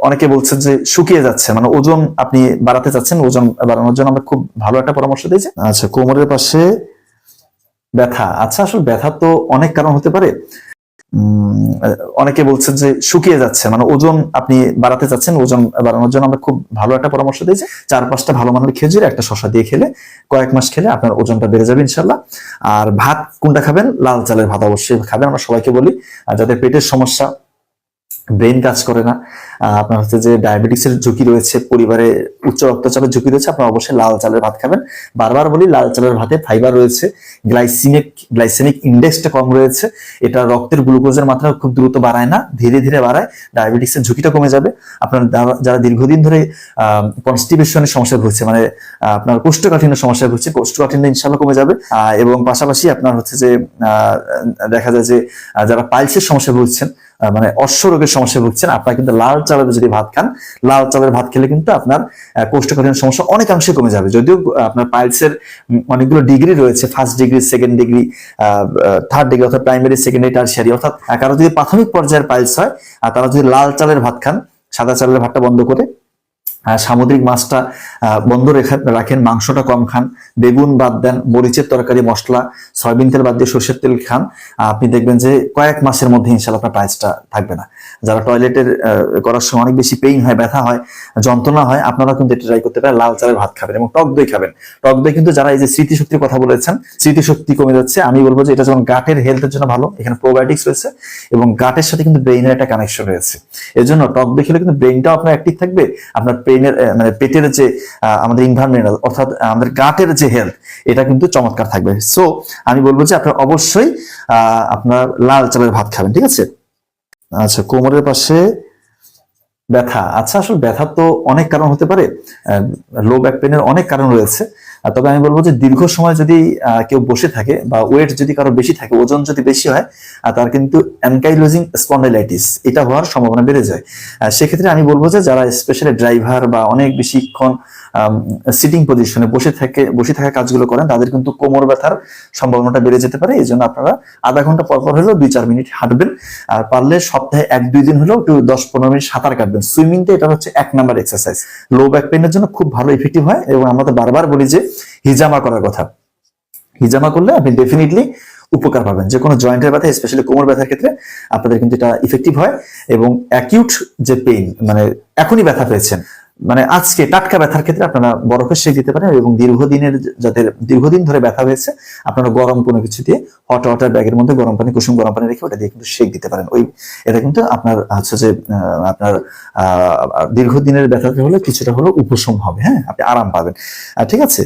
অনেকে বলছেন যে শুকিয়ে যাচ্ছে, মানে ওজন আপনি বাড়াতে চাচ্ছেন, ওজন বাড়ানোর জন্য আমরা খুব ভালো একটা পরামর্শ দিয়েছি। আচ্ছা, কোমরের পাশে ব্যথা। আচ্ছা, আসলে ব্যথা তো অনেক কারণ হতে পারে। অনেকে বলছেন যে শুকিয়ে যাচ্ছে, মানে ওজন আপনি বাড়াতে চাচ্ছেন, ওজন বাড়ানোর জন্য আমরা খুব ভালো একটা পরামর্শ দিয়েছি। 4-5টা ভালো মানের খেজুর, একটা শসা দিয়ে খেলে কয়েক মাস খেলে আপনার ওজনটা বেড়ে যাবে ইনশাল্লাহ। আর ভাত কোনটা খাবেন? লাল চালের ভাত অবশ্যই খাবেন, আমরা সবাইকে বলি। আর যাদের পেটের সমস্যা, ব্রেন কাজ করে না, আপনার হচ্ছে যে ডায়াবেটিক্সের ঝুঁকি রয়েছে, পরিবারে উচ্চ রক্তচাপের ঝুঁকি রয়েছে, আপনার অবশ্যই লাল চালের ভাত খাবেন। বারবার বলি, লাল চালের ভাতে ফাইবার রয়েছে, গ্লাইসেমিক ইন্ডেক্সটা কম রয়েছে, এটা রক্তের গ্লুকোজের মাত্রা খুব দ্রুত বাড়ায় না, ধীরে ধীরে বাড়ায়, ডায়াবেটিক্সের ঝুঁকিটা কমে যাবে। আপনার যারা দীর্ঘদিন ধরে কনস্টিপেশনের সমস্যা ভুগছে, মানে আপনার কোষ্ঠকাঠিন্যের সমস্যা ভুগছে, কোষ্ঠকাঠিন্য ইনশাল্লাহ কমে যাবে। এবং পাশাপাশি আপনার হচ্ছে যে দেখা যায় যে যারা পাইলসের সমস্যা ভুগছেন, মানে অশ্ব রোগের সমস্যা ভুগছেন, আপনারা কিন্তু লাল চালের যদি ভাত খান, লাল চালের ভাত খেলে কিন্তু আপনার কোষ্ঠকাঠিন্য সমস্যা অনেকাংশে কমে যাবে। যদিও আপনার পাইলসের অনেকগুলো ডিগ্রি রয়েছে, first degree, second degree, third degree, অর্থাৎ প্রাইমারি, সেকেন্ডারি, টারশিয়ারি। অর্থাৎ কারো যদি প্রাথমিক পর্যায়ের পাইলস হয়, আর তারা যদি লাল চালের ভাত খান, সাদা চালের ভাতটা বন্ধ করে সামুদ্রিক মাছটা বন্ধ রাখেন, মাংসটা কম খান, বেগুন বাদ দেন, মরিচের তরকারি, মশলা, সয়াবিন তেল বাদ দিয়ে সরষের তেল খান, আপনি দেখবেন যে কয়েক মাসের মধ্যে ইনশাল্লাহ আপনার পাইলসটা থাকবে না। যারা টয়লেটের করার সময় অনেক বেশি পেইন হয়, ব্যথা হয়, যন্ত্রণা হয়, আপনারা কিন্তু এটা ট্রাই করতে পারেন, লাল চালের ভাত খাবেন এবং টক দই খাবেন। টক দই কিন্তু যারা এই যে স্মৃতিশক্তির কথা বলেছেন, স্মৃতিশক্তি কমে যাচ্ছে, আমি বলবো যে এটা যেমন গাটের হেলথের জন্য ভালো, এখানে প্রোবায়োটিক্স রয়েছে এবং গাটের সাথে কিন্তু ব্রেইনের একটা কানেকশন রয়েছে। এর জন্য টক দই খেলে কিন্তু ব্রেইনটাও আপনার অ্যাক্টিভ থাকবে, আপনার ব্রেইনের মানে পেটের যে আমাদের এনভায়রনমেন্টাল, অর্থাৎ আমাদের গাটের যে হেলথ, এটা কিন্তু চমৎকার থাকবে। সো আমি বলবো যে আপনার অবশ্যই আপনার লাল চালের ভাত খাবেন, ঠিক আছে? আচ্ছা, কোমরের পাশে ব্যথা। আচ্ছা, আসলে ব্যথা তো অনেক কারণ হতে পারে, লো ব্যাক পেনের অনেক কারণ রয়েছে। তবে আমি বলবো যে দীর্ঘ সময় যদি কেউ বসে থাকে বা ওয়েট যদি কারো বেশি থাকে, ওজন যদি বেশি হয়, তার কিন্তু অ্যানকাইলোজিং স্পন্ডাইলাইটিস এটা হওয়ার সম্ভাবনা বেড়ে যায়। সেক্ষেত্রে আমি বলবো যে যারা স্পেশালি ড্রাইভার বা অনেক বেশিক্ষণ সিটিং পজিশনে বসে থাকা কাজগুলো করেন, তাদের কিন্তু কোমর ব্যথার সম্ভাবনাটা বেড়ে যেতে পারে। এই জন্য আপনারা আধা ঘন্টা পর পর হলেও 2-4 মিনিট হাঁটবেন, আর পারলে সপ্তাহে 1-2 দিন হলেও একটু 10-15 মিনিট সাঁতার কাটবেন। সুইমিংটা এটা হচ্ছে 1 নাম্বার এক্সারসাইজ, লো ব্যাক পেনের জন্য খুব ভালো ইফেক্টিভ হয়। এবং আমরা তো বারবার বলি যে হিজামা করার কথা, হিজামা করলে আপনি ডেফিনেটলি উপকার পাবেন যে কোনো জয়েন্টের ব্যথা, স্পেশালি কোমর ব্যথার ক্ষেত্রে আপনাদের কিন্তু এটা ইফেক্টিভ হয়। এবং অ্যাকিউট যে পেইন, মানে এখনই ব্যথা পেয়েছেন, মানে আজকে টাটকা ব্যথার ক্ষেত্রে আপনারা বরফের সেঁক দিতে পারেন। এবং যাদের দীর্ঘদিন ধরে ব্যথা হয়েছে, আপনারা গরম কোনো কিছু দিয়ে হট ওয়াটার ব্যাগের মধ্যে গরম পানি, কুসুম গরম পানি রেখে ওটা দিয়ে কিন্তু সেঁক দিতে পারেন। এটা কিন্তু আপনার হচ্ছে যে আপনার দীর্ঘদিনের ব্যথা হলে কিছুটা হলেও উপশম হবে, হ্যাঁ, আপনি আরাম পাবেন। ঠিক আছে।